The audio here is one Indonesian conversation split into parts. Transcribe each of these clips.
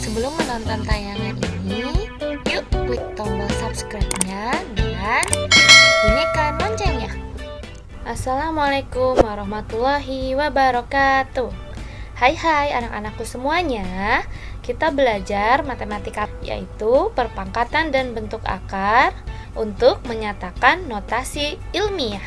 Sebelum menonton tayangan ini, yuk klik tombol subscribe-nya dan bunyikan loncengnya. Assalamualaikum warahmatullahi wabarakatuh. Hai anak-anakku semuanya. Kita belajar matematika, yaitu perpangkatan dan bentuk akar untuk menyatakan notasi ilmiah.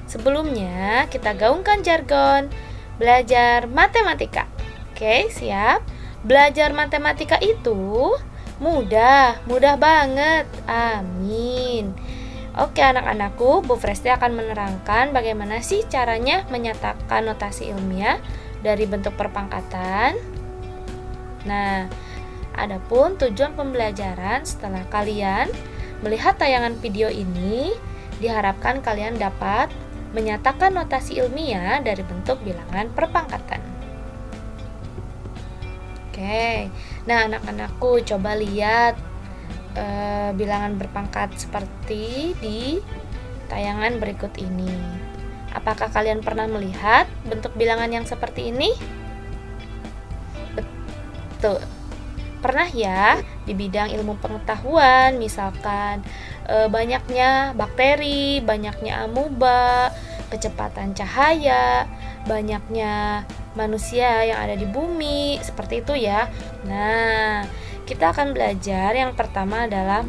Sebelumnya kita gaungkan jargon belajar matematika. Oke, siap? Belajar matematika itu mudah banget. Amin. Oke anak-anakku, Bu Fresti akan menerangkan bagaimana sih caranya menyatakan notasi ilmiah dari bentuk perpangkatan. Nah, adapun tujuan pembelajaran setelah kalian melihat tayangan video ini, diharapkan kalian dapat menyatakan notasi ilmiah dari bentuk bilangan perpangkatan. Oke, nah anak-anakku coba lihat bilangan berpangkat seperti di tayangan berikut ini. Apakah kalian pernah melihat bentuk bilangan yang seperti ini? Betul. Pernah ya, di bidang ilmu pengetahuan, misalkan banyaknya bakteri, banyaknya amuba, kecepatan cahaya, banyaknya manusia yang ada di bumi, seperti itu ya. Nah, kita akan belajar yang pertama adalah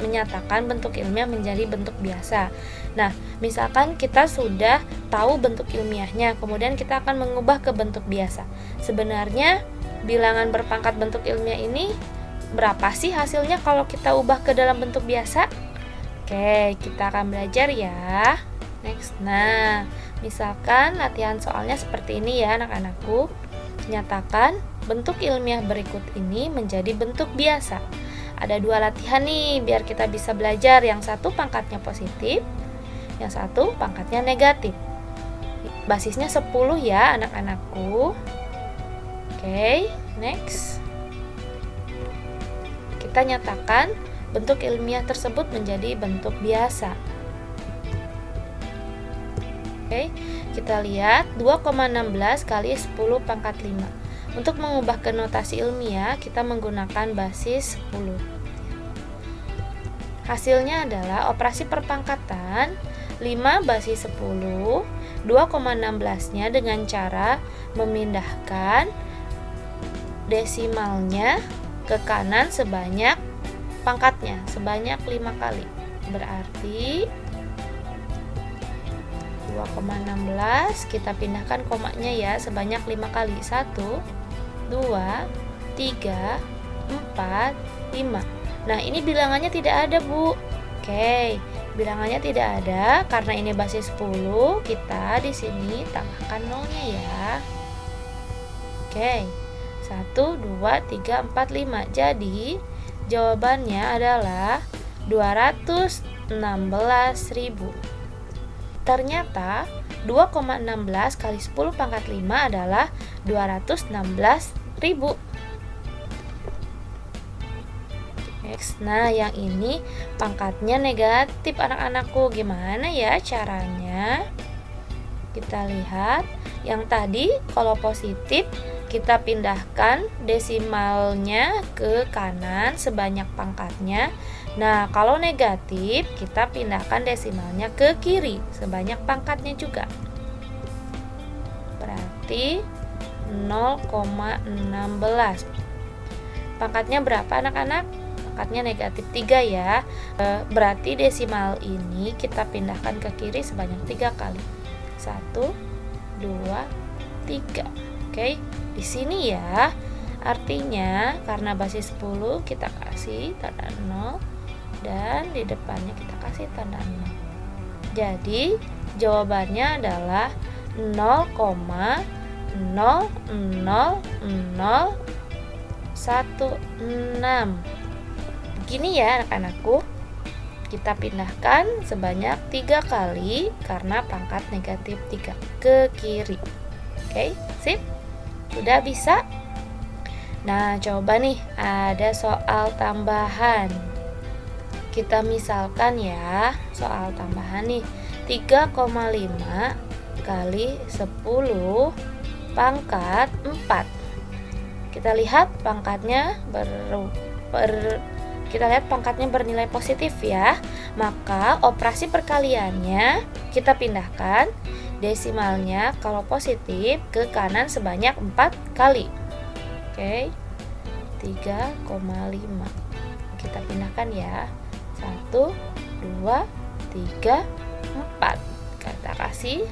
menyatakan bentuk ilmiah menjadi bentuk biasa. Nah, misalkan kita sudah tahu bentuk ilmiahnya, kemudian kita akan mengubah ke bentuk biasa. Sebenarnya bilangan berpangkat bentuk ilmiah ini berapa sih hasilnya kalau kita ubah ke dalam bentuk biasa? Oke, kita akan belajar ya. Next. Nah, misalkan latihan soalnya seperti ini ya anak-anakku. Nyatakan bentuk ilmiah berikut ini menjadi bentuk biasa. Ada dua latihan nih biar kita bisa belajar. Yang satu pangkatnya positif, yang satu pangkatnya negatif. Basisnya 10 ya anak-anakku. Oke, next. Kita nyatakan bentuk ilmiah tersebut menjadi bentuk biasa. Oke, kita lihat 2,16 kali 10 pangkat 5. Untuk mengubah ke notasi ilmiah, kita menggunakan basis 10. Hasilnya adalah operasi perpangkatan 5 basis 10, 2,16-nya dengan cara memindahkan desimalnya ke kanan sebanyak pangkatnya, sebanyak 5 kali. Berarti 2,16 kita pindahkan komanya ya sebanyak 5 kali. 1, 2, 3, 4, 5. Nah, ini bilangannya tidak ada, Bu. Oke, bilangannya tidak ada karena ini basis 10, kita di sini tambahkan nolnya ya. Oke. 1, 2, 3, 4, 5. Jadi, jawabannya adalah 216.000. Ternyata 2,16 kali 10 pangkat 5 adalah 216.000. Nah, yang ini pangkatnya negatif anak-anakku. Gimana ya caranya? Kita lihat. Yang tadi kalau positif kita pindahkan desimalnya ke kanan sebanyak pangkatnya. Nah, kalau negatif kita pindahkan desimalnya ke kiri sebanyak pangkatnya juga. Berarti 0,16. Pangkatnya berapa anak-anak? Pangkatnya negatif 3 ya. Berarti desimal ini kita pindahkan ke kiri sebanyak 3 kali. 1, 2, 3. Oke, di sini ya. Artinya karena basis 10 kita kasih tanda 0 dan di depannya kita kasih tanda 0. Jadi jawabannya adalah 0,00016. Begini ya anak-anakku. Kita pindahkan sebanyak 3 kali karena pangkat negatif 3 ke kiri. Oke, sip? Sudah bisa? Nah, coba nih ada soal tambahan. Kita misalkan ya, soal tambahan nih 3,5 kali 10 pangkat 4. Kita lihat pangkatnya bernilai positif ya. Maka operasi perkaliannya kita pindahkan desimalnya kalau positif ke kanan sebanyak 4 kali. Oke. 3,5. Kita pindahkan ya. 1, 2, 3, 4. Kita kasih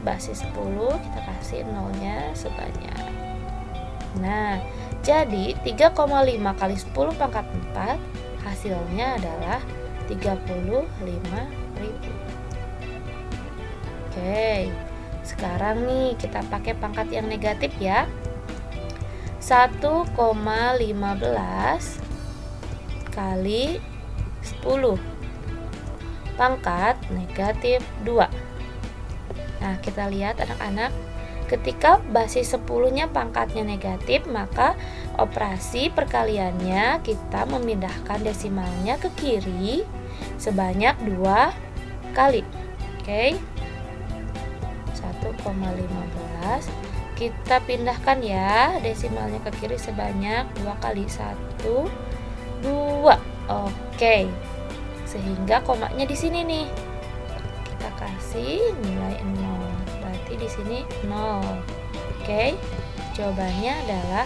basis 10, kita kasih nolnya sebanyak. Nah, jadi 3,5 kali 10 pangkat 4 hasilnya adalah 35.000. Oke, sekarang nih kita pakai pangkat yang negatif ya. 1,15 kali 10 pangkat negatif 2. Nah, kita lihat anak-anak, ketika basis 10-nya pangkatnya negatif, maka operasi perkaliannya kita memindahkan desimalnya ke kiri sebanyak 2 kali. Oke. 1,15 kita pindahkan ya desimalnya ke kiri sebanyak 2 kali. 1, 2. Oke. Sehingga komanya di sini nih. Kita kasih nilai 0. Berarti di sini 0. Oke. Jawabannya adalah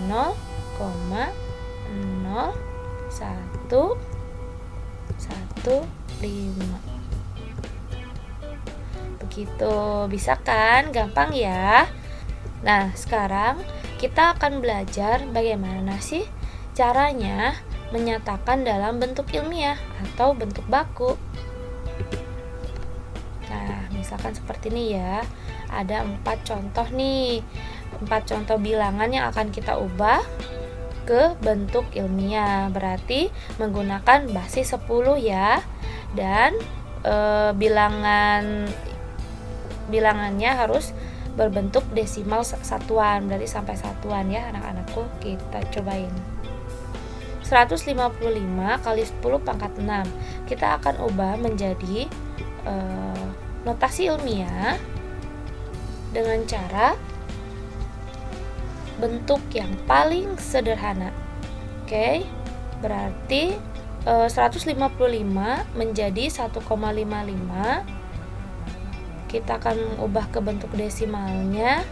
0,0115. Begitu, bisa kan? Gampang ya. Nah, sekarang kita akan belajar bagaimana sih caranya menyatakan dalam bentuk ilmiah atau bentuk baku. Nah, misalkan seperti ini ya. Ada 4 contoh nih. 4 contoh bilangan yang akan kita ubah ke bentuk ilmiah. Berarti menggunakan basis 10 ya. Dan bilangannya harus berbentuk desimal satuan, berarti sampai satuan ya anak-anakku. Kita cobain. 155 kali 10 pangkat 6 kita akan ubah menjadi notasi ilmiah dengan cara bentuk yang paling sederhana. Oke, berarti 155 menjadi 1,55. Kita akan ubah ke bentuk desimalnya.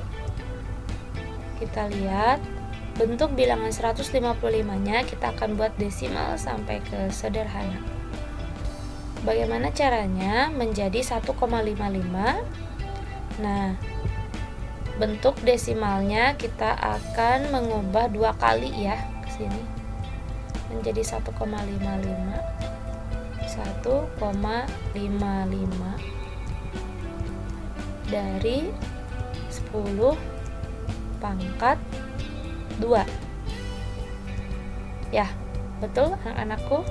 Kita lihat bentuk bilangan 155-nya kita akan buat desimal sampai ke sederhana. Bagaimana caranya menjadi 1,55? Nah, bentuk desimalnya kita akan mengubah 2 kali ya ke sini. Menjadi 1,55. 1,55 dari 10 pangkat 2. Ya, betul anak-anakku.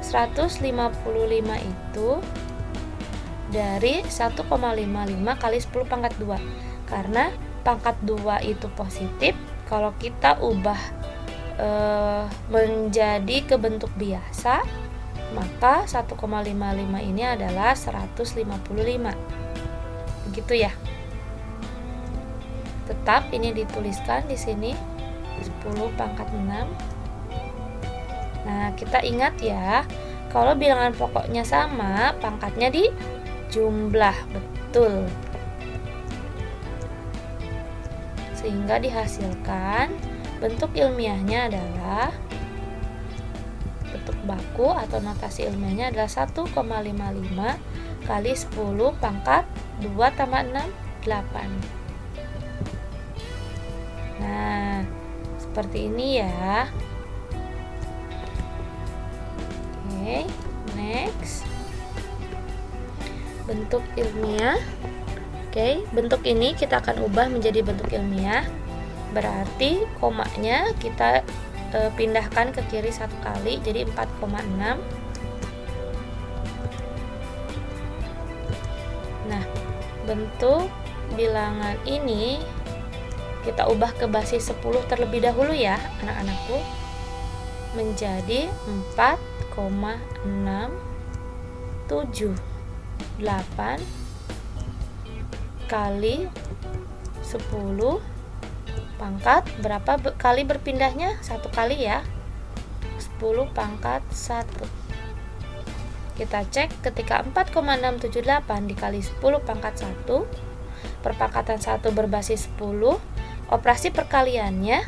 155 itu dari 1,55 kali 10 pangkat 2. Karena pangkat 2 itu positif, kalau kita ubah menjadi ke bentuk biasa, maka 1,55 ini adalah 155. Begitu ya. Tetap ini dituliskan di sini 10 pangkat 6. Nah, kita ingat ya, kalau bilangan pokoknya sama, pangkatnya dijumlah, betul. Sehingga dihasilkan bentuk ilmiahnya adalah, bentuk baku atau notasi ilmiahnya adalah 1,55 kali 10 pangkat 2 tambah 6, 8. Nah, seperti ini ya. Oke, next. Bentuk ilmiah. Oke, bentuk ini kita akan ubah menjadi bentuk ilmiah. Berarti komanya kita pindahkan ke kiri 1 kali, jadi 4,6. Nah, bentuk bilangan ini kita ubah ke basis 10 terlebih dahulu ya anak-anakku, menjadi 4,678 kali 10 pangkat berapa kali berpindahnya? 1 kali ya. 10 pangkat 1. Kita cek ketika 4,678 dikali 10 pangkat 1, perpangkatan 1 berbasis 10, operasi perkaliannya,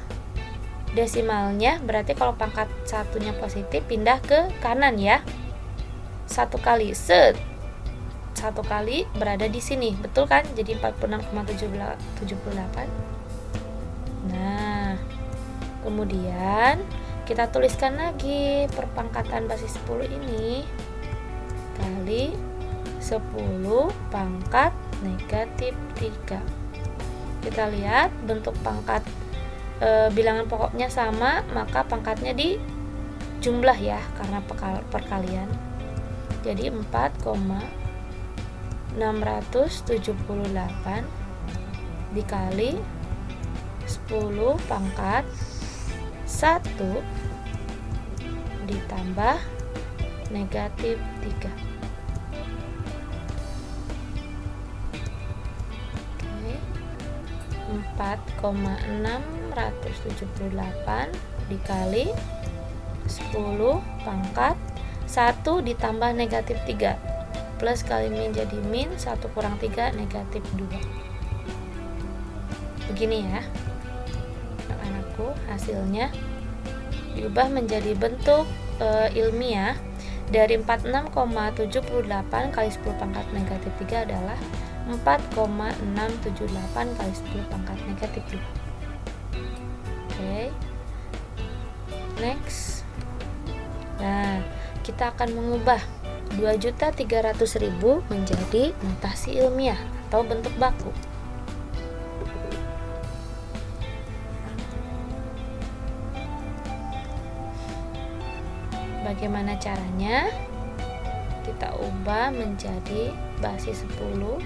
desimalnya berarti kalau pangkat satunya positif pindah ke kanan ya. 1 kali, 1 kali berada di sini, betul kan? Jadi 46,78. Nah, kemudian kita tuliskan lagi perpangkatan basis 10 ini kali 10 pangkat negatif 3. Kita lihat bentuk pangkat bilangan pokoknya sama, maka pangkatnya dijumlah ya karena perkalian. Jadi 4,678 dikali 10 pangkat 1 ditambah negatif 3. Oke. 4,678 dikali 10 pangkat 1 ditambah negatif 3. Plus kali min jadi min, 1 kurang 3 negatif 2. Begini ya anak-anakku, hasilnya diubah menjadi bentuk ilmiah dari 46,78 kali 10 pangkat negatif 3 adalah 4,678 kali 10 pangkat negatif 2. Oke. Next. Nah, kita akan mengubah 2.300.000 menjadi notasi ilmiah atau bentuk baku. Bagaimana caranya? Kita ubah menjadi basis 10,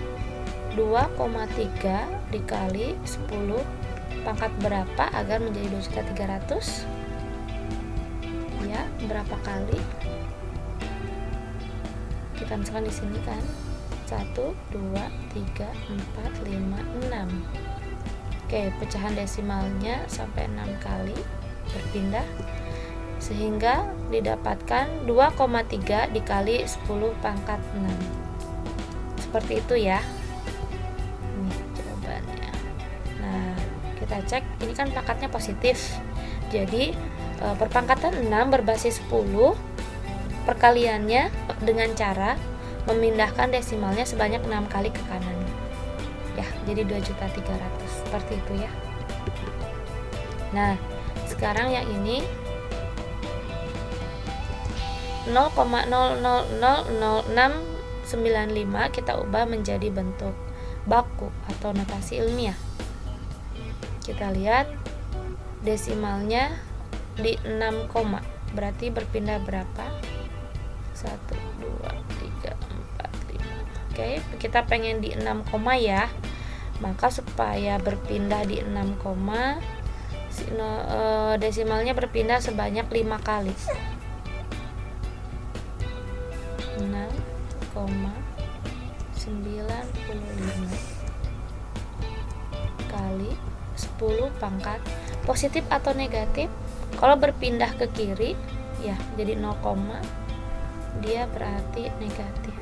2,3 dikali 10 pangkat berapa agar menjadi 2.300.000? Ya, berapa kali? Kita misalkan di sini kan 1, 2, 3, 4, 5, 6. Oke, pecahan desimalnya sampai 6 kali berpindah sehingga didapatkan 2,3 dikali 10 pangkat 6. Seperti itu ya. Ini jawabannya. Nah, kita cek, ini kan pangkatnya positif. Jadi perpangkatan 6 berbasis 10, perkaliannya dengan cara memindahkan desimalnya sebanyak 6 kali ke kanan. Ya, jadi 2.300.000. Seperti itu ya. Nah, sekarang yang ini 0,000695 kita ubah menjadi bentuk baku atau notasi ilmiah. Kita lihat desimalnya di 6 koma, berarti berpindah berapa? 1, 2, 3, 4, 5. Oke, kita pengen di 6 koma ya. Maka supaya berpindah di 6 koma, desimalnya berpindah sebanyak 5 kali. 6,95 kali 10 pangkat positif atau negatif. Kalau berpindah ke kiri ya jadi 0, dia berarti negatif.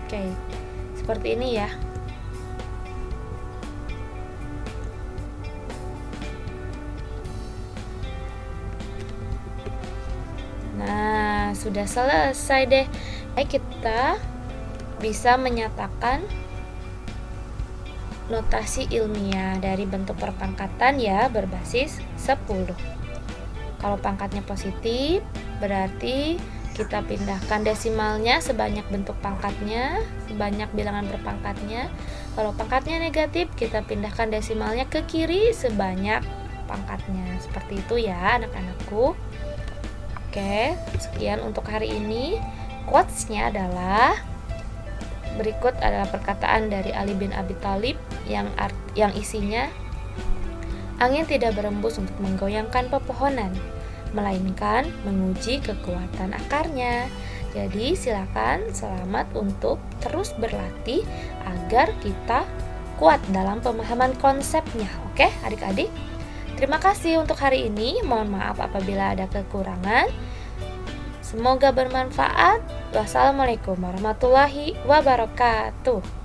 Oke, seperti ini ya. Nah, sudah selesai deh. Kita bisa menyatakan notasi ilmiah dari bentuk perpangkatan ya berbasis 10. Kalau pangkatnya positif, berarti kita pindahkan desimalnya sebanyak bentuk pangkatnya, sebanyak bilangan berpangkatnya. Kalau pangkatnya negatif, kita pindahkan desimalnya ke kiri sebanyak pangkatnya. Seperti itu ya anak-anakku. Oke, sekian untuk hari ini. Quotes-nya adalah berikut adalah perkataan dari Ali bin Abi Thalib yang isinya angin tidak berembus untuk menggoyangkan pepohonan, melainkan menguji kekuatan akarnya. Jadi silakan selamat untuk terus berlatih agar kita kuat dalam pemahaman konsepnya. Oke, adik-adik? Terima kasih untuk hari ini. Mohon maaf apabila ada kekurangan. Semoga bermanfaat. Wassalamualaikum warahmatullahi wabarakatuh.